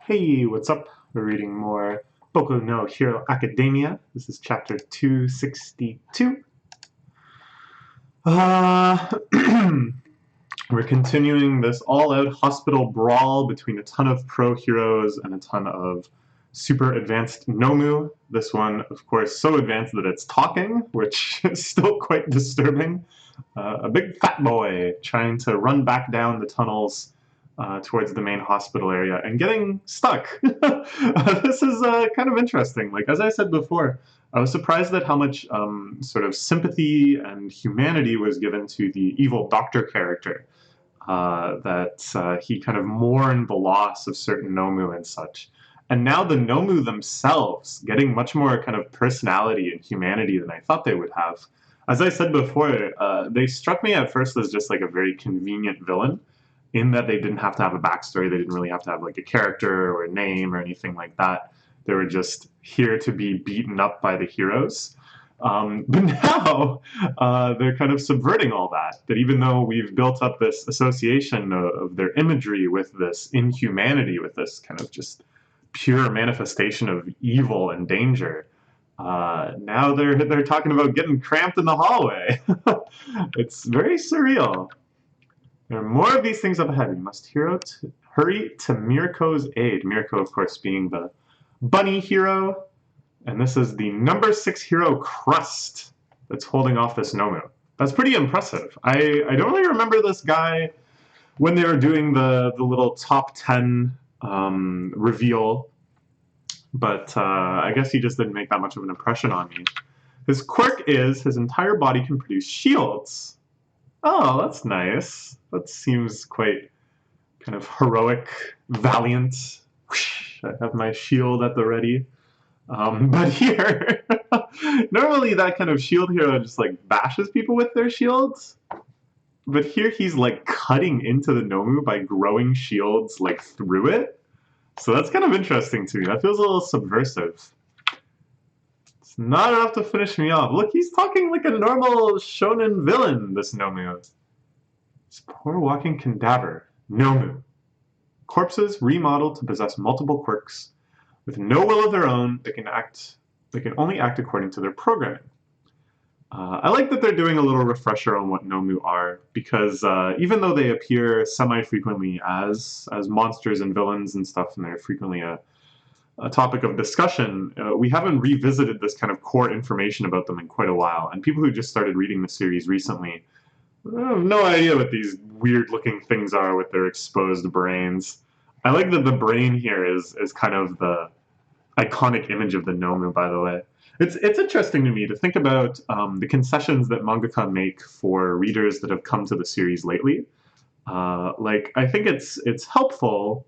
Hey, what's up? We're reading more Boku no Hero Academia. This is chapter 262. We're continuing this all-out hospital brawl between a ton of pro heroes and a ton of super advanced Nomu. This one, of course, so advanced that it's talking, which is still quite disturbing. A big fat boy trying to run back down the tunnels towards the main hospital area and getting stuck. This is kind of interesting. Like, as I said before, I was surprised at how much sort of sympathy and humanity was given to the evil doctor character. That he kind of mourned the loss of certain Nomu and such. And now the Nomu themselves getting much more kind of personality and humanity than I thought they would have. As I said before, they struck me at first as just like a very convenient villain, in that they didn't have to have a backstory. They didn't really have to have like a character or a name or anything like that. They were just here to be beaten up by the heroes. But now they're kind of subverting all that. That even though we've built up this association of their imagery with this inhumanity, with this kind of just pure manifestation of evil and danger, now they're talking about getting cramped in the hallway. It's very surreal. There are more of these things up ahead. We must hurry to Mirko's aid. Mirko, of course, being the bunny hero. And this is the number 6 hero Crust that's holding off this Nomu. That's pretty impressive. I don't really remember this guy when they were doing the little top 10 reveal. But I guess he just didn't make that much of an impression on me. His quirk is his entire body can produce shields. Oh, that's nice. That seems quite kind of heroic, valiant. I have my shield at the ready. But here, normally that kind of shield hero just like bashes people with their shields. But here he's like cutting into the Nomu by growing shields like through it. So that's kind of interesting to me. That feels a little subversive. It's not enough to finish me off. Look, he's talking like a normal shonen villain, this Nomu. This poor walking cadaver. Nomu. Corpses remodeled to possess multiple quirks. With no will of their own, they can only act according to their programming. I like that they're doing a little refresher on what Nomu are, because even though they appear semi-frequently as monsters and villains and stuff, and they're frequently a topic of discussion, we haven't revisited this kind of core information about them in quite a while. And people who just started reading the series recently have no idea what these weird-looking things are with their exposed brains. I like that the brain here is kind of the iconic image of the Nomu, by the way. It's interesting to me to think about the concessions that mangaka make for readers that have come to the series lately. Like, I think it's helpful,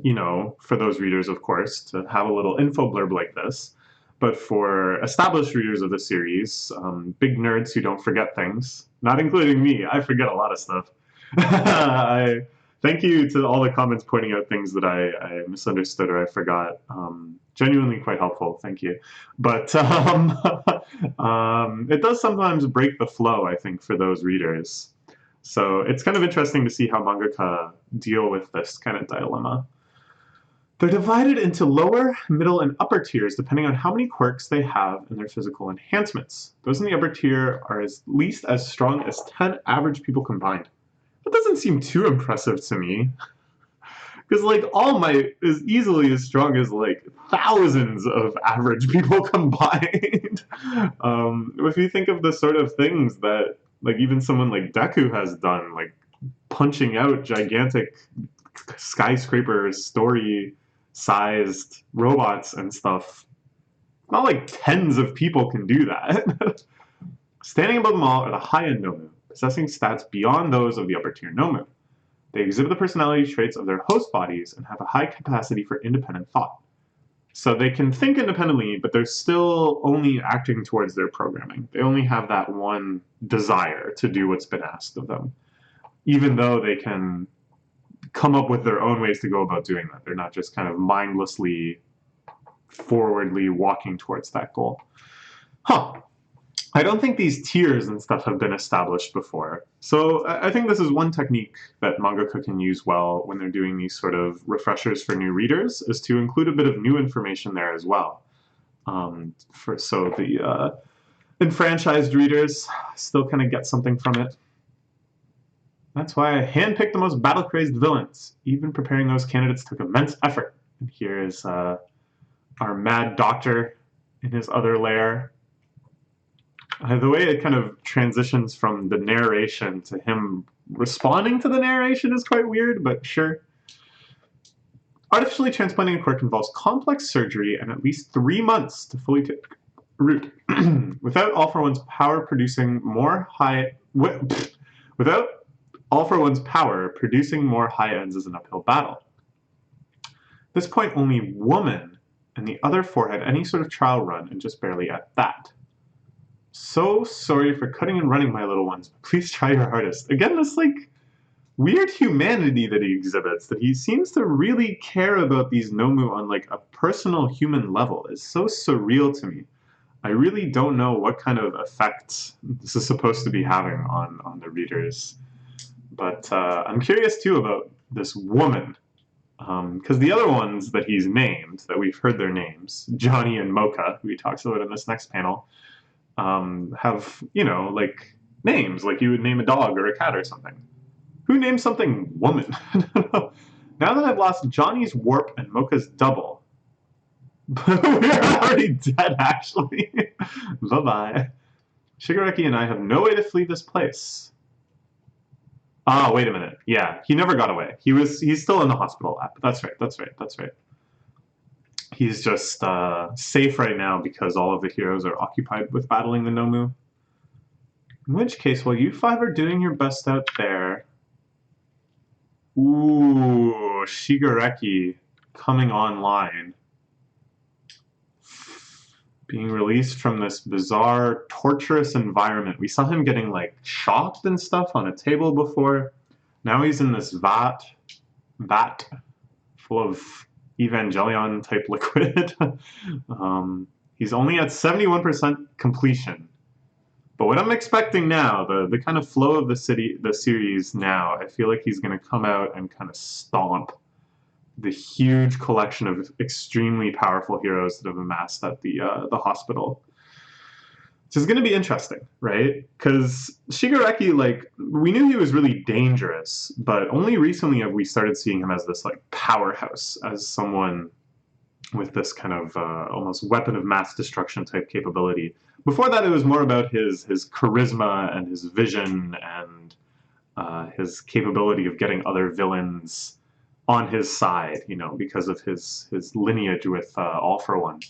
you know, for those readers, of course, to have a little info blurb like this. But for established readers of the series, big nerds who don't forget things, not including me, I forget a lot of stuff. Thank you to all the comments pointing out things that I misunderstood or I forgot. Genuinely quite helpful, thank you. But it does sometimes break the flow, I think, for those readers. So it's kind of interesting to see how mangaka deal with this kind of dilemma. They're divided into lower, middle, and upper tiers depending on how many quirks they have and their physical enhancements. Those in the upper tier are at least as strong as 10 average people combined. That doesn't seem too impressive to me. Because, like, All Might is easily as strong as, like, thousands of average people combined. If you think of the sort of things that, like, even someone like Deku has done, like, punching out gigantic skyscraper story-sized robots and stuff, not like tens of people can do that. Standing above them all are the high-end Nomu, possessing stats beyond those of the upper-tier Nomu. They exhibit the personality traits of their host bodies and have a high capacity for independent thought. So they can think independently, but they're still only acting towards their programming. They only have that one desire to do what's been asked of them, even though they can come up with their own ways to go about doing that. They're not just kind of mindlessly, forwardly walking towards that goal. Huh. I don't think these tiers and stuff have been established before. So I think this is one technique that mangaka can use well when they're doing these sort of refreshers for new readers, is to include a bit of new information there as well. So the enfranchised readers still kind of get something from it. That's why I handpicked the most battle-crazed villains. Even preparing those candidates took immense effort. And here is our mad doctor in his other lair. The way it kind of transitions from the narration to him responding to the narration is quite weird, but sure. Artificially transplanting a quirk involves complex surgery and at least 3 months to fully take root. Without All For One's power producing more high ends is an uphill battle. At this point, only Woman and the other 4 had any sort of trial run, and just barely at that. So sorry for cutting and running, my little ones, but please try your hardest. Again, this like weird humanity that he exhibits, that he seems to really care about these Nomu on like a personal human level, is so surreal to me. I really don't know what kind of effect this is supposed to be having on the readers. But I'm curious too about this Woman, because the other ones that he's named, that we've heard their names, Johnny and Mocha, who he talks about in this next panel, have, you know, like names, like you would name a dog or a cat or something. Who names something Woman? Now that I've lost Johnny's warp and Mocha's double, we're already dead, actually. Bye-bye. Shigaraki and I have no way to flee this place. Ah, wait a minute. Yeah, he never got away. He's still in the hospital lab. That's right. He's just safe right now because all of the heroes are occupied with battling the Nomu. In which case, while you 5 are doing your best out there... Ooh, Shigaraki coming online. Being released from this bizarre, torturous environment. We saw him getting, like, chopped and stuff on a table before. Now he's in this vat full of Evangelion-type liquid. He's only at 71% completion. But what I'm expecting now, the kind of flow of the series now, I feel like he's going to come out and kind of stomp the huge collection of extremely powerful heroes that have amassed at the hospital. Which is going to be interesting, right? Because Shigaraki, like, we knew he was really dangerous, but only recently have we started seeing him as this, like, powerhouse, as someone with this kind of almost weapon of mass destruction type capability. Before that, it was more about his charisma and his vision and his capability of getting other villains on his side, you know, because of his lineage with All For One.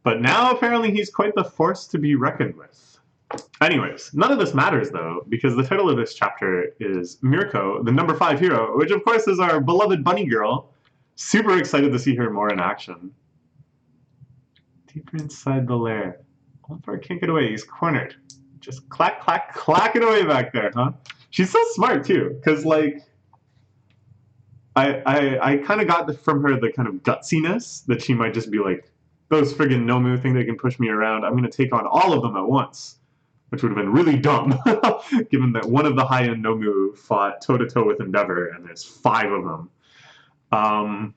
But now, apparently, he's quite the force to be reckoned with. Anyways, none of this matters, though, because the title of this chapter is Mirko, the number 5 hero, which, of course, is our beloved bunny girl. Super excited to see her more in action. Deeper inside the lair. All-For can't get away. He's cornered. Just clack, clack, clack it away back there, huh? She's so smart, too, because, like, I kind of got from her the kind of gutsiness that she might just be like, those friggin' Nomu think they can push me around. I'm going to take on all of them at once. Which would have been really dumb, given that one of the high-end Nomu fought toe-to-toe with Endeavor, and there's 5 of them.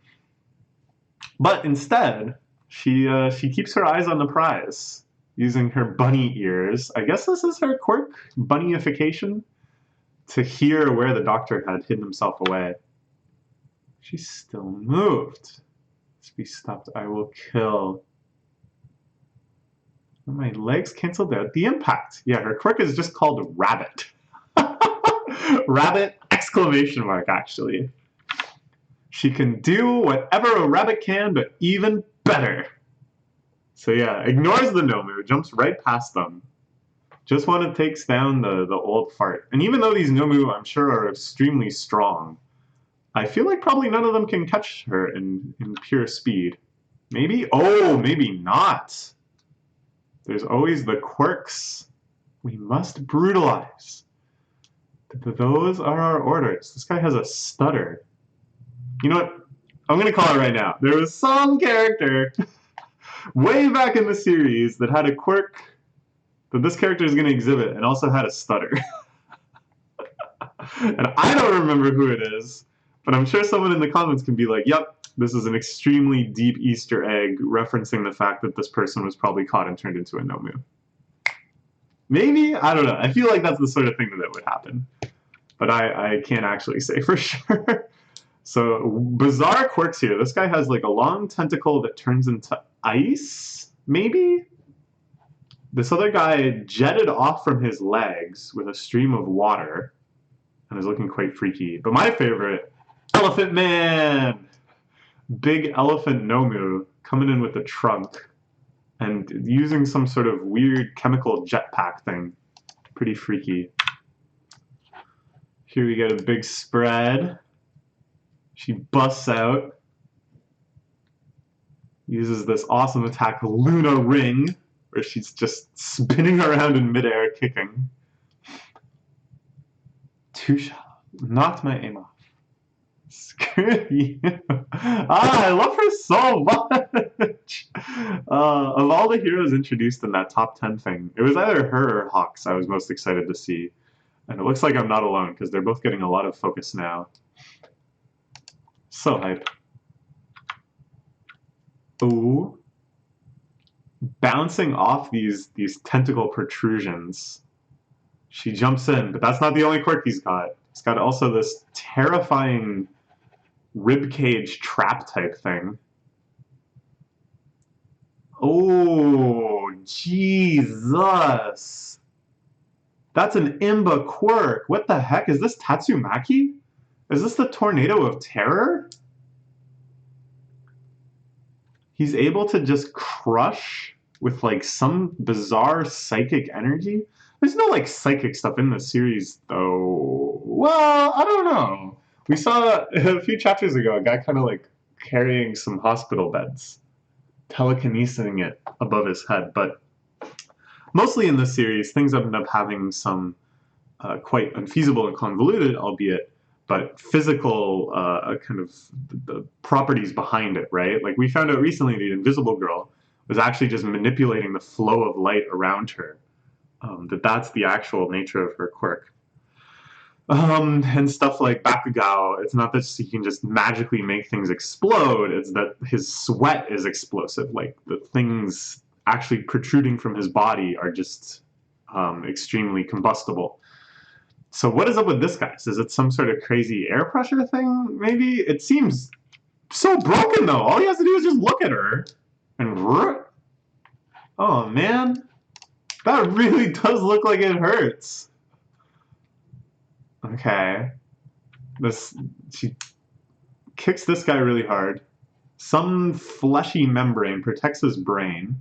But instead, she keeps her eyes on the prize, using her bunny ears. I guess this is her quirk, bunnyification, to hear where the doctor had hidden himself away. She's still moved. Let's be stopped. I will kill. My legs canceled out the impact. Yeah, her quirk is just called Rabbit. Rabbit, exclamation mark, actually. She can do whatever a rabbit can, but even better. So yeah, ignores the Nomu, jumps right past them. Just want to takes down the old fart. And even though these Nomu, I'm sure, are extremely strong, I feel like probably none of them can catch her in pure speed. Maybe? Oh, maybe not. There's always the quirks. We must brutalize. Those are our orders. This guy has a stutter. You know what? I'm going to call it right now. There was some character way back in the series that had a quirk that this character is going to exhibit and also had a stutter. And I don't remember who it is, but I'm sure someone in the comments can be like, yep, this is an extremely deep Easter egg referencing the fact that this person was probably caught and turned into a Nomu. Maybe? I don't know. I feel like that's the sort of thing that would happen. But I can't actually say for sure. So, bizarre quirks here. This guy has like a long tentacle that turns into ice, maybe? This other guy jetted off from his legs with a stream of water and is looking quite freaky. But my favorite, Elephant Man! Big elephant Nomu coming in with a trunk and using some sort of weird chemical jetpack thing. Pretty freaky. Here we get a big spread. She busts out. Uses this awesome attack, Luna Ring, where she's just spinning around in midair, kicking. Two shot. Knocked my aim off. Screw you. I love her so much. Of all the heroes introduced in that top 10 thing, it was either her or Hawks I was most excited to see. And it looks like I'm not alone, because they're both getting a lot of focus now. So hype. Ooh. Bouncing off these tentacle protrusions. She jumps in, but that's not the only quirk he's got. He's got also this terrifying ribcage trap type thing. Oh, Jesus. That's an Imba quirk. What the heck? Is this Tatsumaki? Is this the Tornado of Terror? He's able to just crush with like some bizarre psychic energy. There's no like psychic stuff in the series though. Well, I don't know. We saw a few chapters ago a guy kind of like carrying some hospital beds, telekinesing it above his head, but mostly in this series things end up having some quite unfeasible and convoluted, albeit, but physical kind of the properties behind it, right? Like we found out recently the Invisible Girl was actually just manipulating the flow of light around her. That's the actual nature of her quirk. And stuff like Bakugao, it's not that he can just magically make things explode, it's that his sweat is explosive. Like the things actually protruding from his body are just extremely combustible. So what is up with this guy? Is it some sort of crazy air pressure thing, maybe? It seems so broken, though. All he has to do is just look at her. And... oh, man. That really does look like it hurts. Okay. She kicks this guy really hard. Some fleshy membrane protects his brain.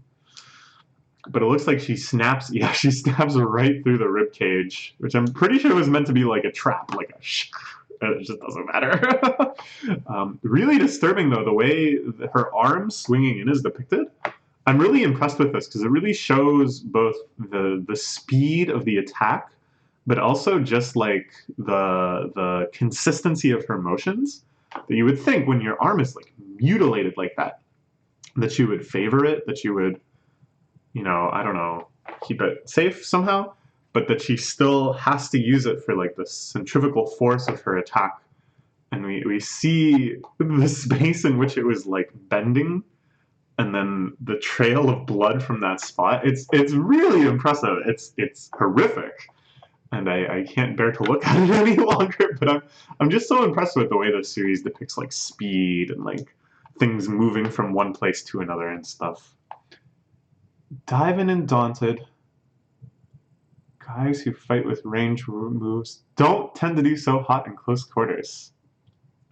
But it looks like she snaps, yeah, she snaps right through the rib cage, which I'm pretty sure was meant to be like a trap, like a it just doesn't matter. Really disturbing though, the way her arm swinging in is depicted. I'm really impressed with this because it really shows both the speed of the attack, but also just like the consistency of her motions. That you would think when your arm is like mutilated like that you would favor it, that you would, you know, I don't know, keep it safe somehow, but that she still has to use it for like the centrifugal force of her attack. And we see the space in which it was like bending and then the trail of blood from that spot. It's really impressive. It's horrific. And I can't bear to look at it any longer, but I'm just so impressed with the way this series depicts like speed and like things moving from one place to another and stuff. Diving and Daunted. Guys who fight with range moves don't tend to do so hot in close quarters.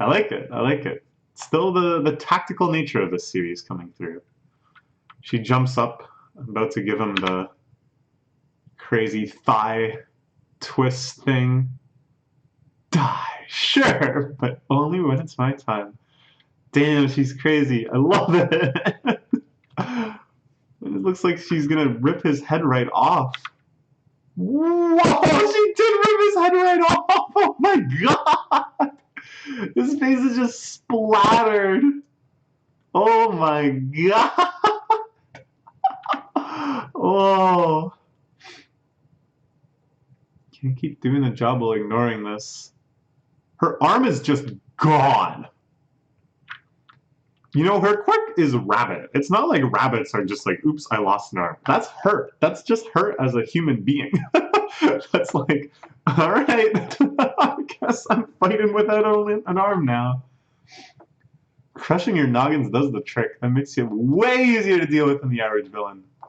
I like it. I like it. Still the tactical nature of this series coming through. She jumps up. I'm about to give him the crazy thigh twist thing. Die, sure, but only when it's my time. Damn, she's crazy. I love it. It looks like she's gonna rip his head right off. Whoa, she did rip his head right off! Oh my god! His face is just splattered. Oh my god! Oh. Can't keep doing the job while ignoring this. Her arm is just gone. You know, her quirk is rabbit. It's not like rabbits are just like, oops, I lost an arm. That's her. That's just her as a human being. That's like, all right, I guess I'm fighting without an arm now. Crushing your noggins does the trick. That makes you way easier to deal with than the average villain. I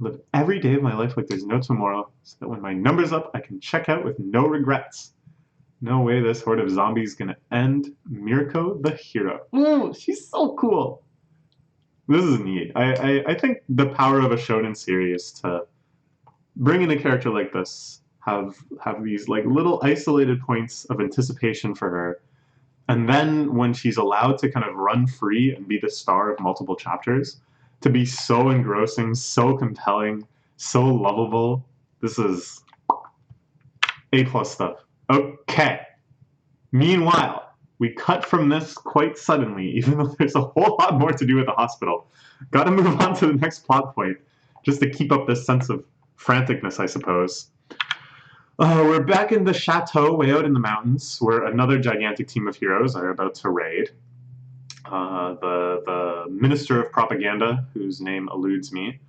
live every day of my life like there's no tomorrow, so that when my number's up, I can check out with no regrets. No way this horde of zombies gonna end Mirko the hero. Ooh, she's so cool. This is neat. I think the power of a shonen series to bring in a character like this, have these like little isolated points of anticipation for her, and then when she's allowed to kind of run free and be the star of multiple chapters, to be so engrossing, so compelling, so lovable. This is A+ stuff. Okay. Meanwhile, we cut from this quite suddenly, even though there's a whole lot more to do at the hospital. Gotta move on to the next plot point, just to keep up this sense of franticness, I suppose. We're back in the chateau way out in the mountains, where another gigantic team of heroes are about to raid. The Minister of Propaganda, whose name eludes me,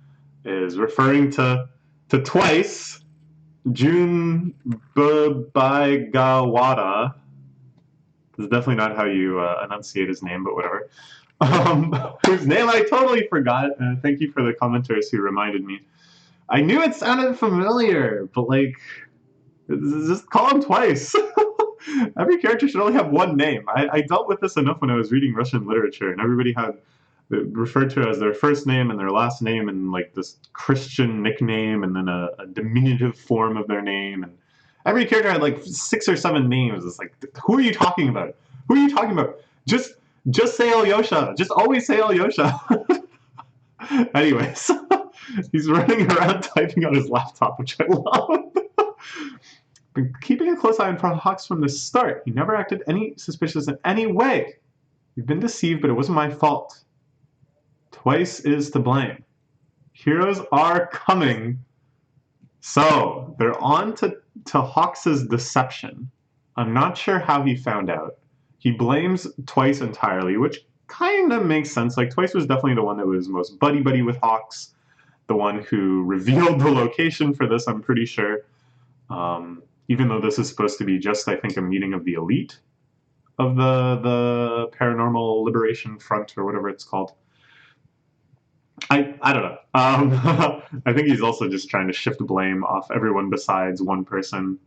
is referring to Twice, Jun Baigawara. This is definitely not how you enunciate his name, but whatever. Whose name I totally forgot. Thank you for the commenters who reminded me. I knew it sounded familiar, but like, just call him Twice. Every character should only have one name. I dealt with this enough when I was reading Russian literature, and everybody had referred to as their first name and their last name and like this Christian nickname and then a diminutive form of their name. And every character had like 6 or 7 names. It's like, who are you talking about? Who are you talking about? Just say Alyosha. Just always say Alyosha. Anyways, he's running around typing on his laptop, which I love. Been keeping a close eye on Hawks from the start. He never acted any suspicious in any way. We've been deceived, but it wasn't my fault. Twice is to blame. Heroes are coming. So they're on to Hawks' deception. I'm not sure how he found out. He blames Twice entirely, which kind of makes sense. Like, Twice was definitely the one that was most buddy-buddy with Hawks, the one who revealed the location for this, I'm pretty sure. Even though this is supposed to be just, I think, a meeting of the elite of the Paranormal Liberation Front, or whatever it's called. I don't know. I think he's also just trying to shift blame off everyone besides one person.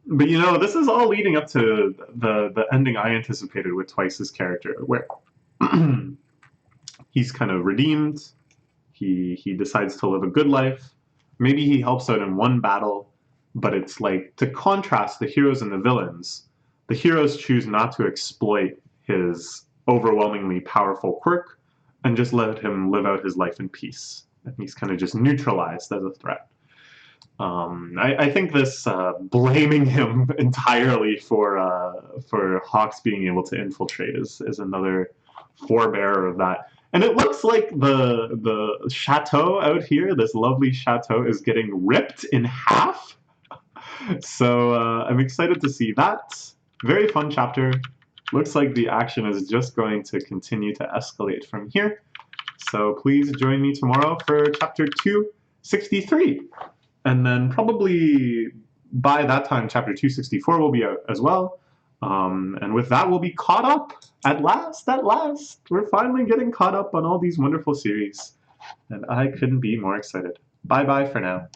But you know, this is all leading up to the ending I anticipated with Twice's character, where he's kind of redeemed. He decides to live a good life. Maybe he helps out in one battle, but it's like, to contrast the heroes and the villains, the heroes choose not to exploit his overwhelmingly powerful quirk and just let him live out his life in peace. And he's kind of just neutralized as a threat. I think this blaming him entirely for Hawks being able to infiltrate is another forebearer of that. And it looks like the chateau out here, this lovely chateau, is getting ripped in half. So I'm excited to see that. Very fun chapter. Looks like the action is just going to continue to escalate from here. So please join me tomorrow for chapter 263. And then probably by that time, chapter 264 will be out as well. And with that, we'll be caught up. At last, we're finally getting caught up on all these wonderful series. And I couldn't be more excited. Bye-bye for now.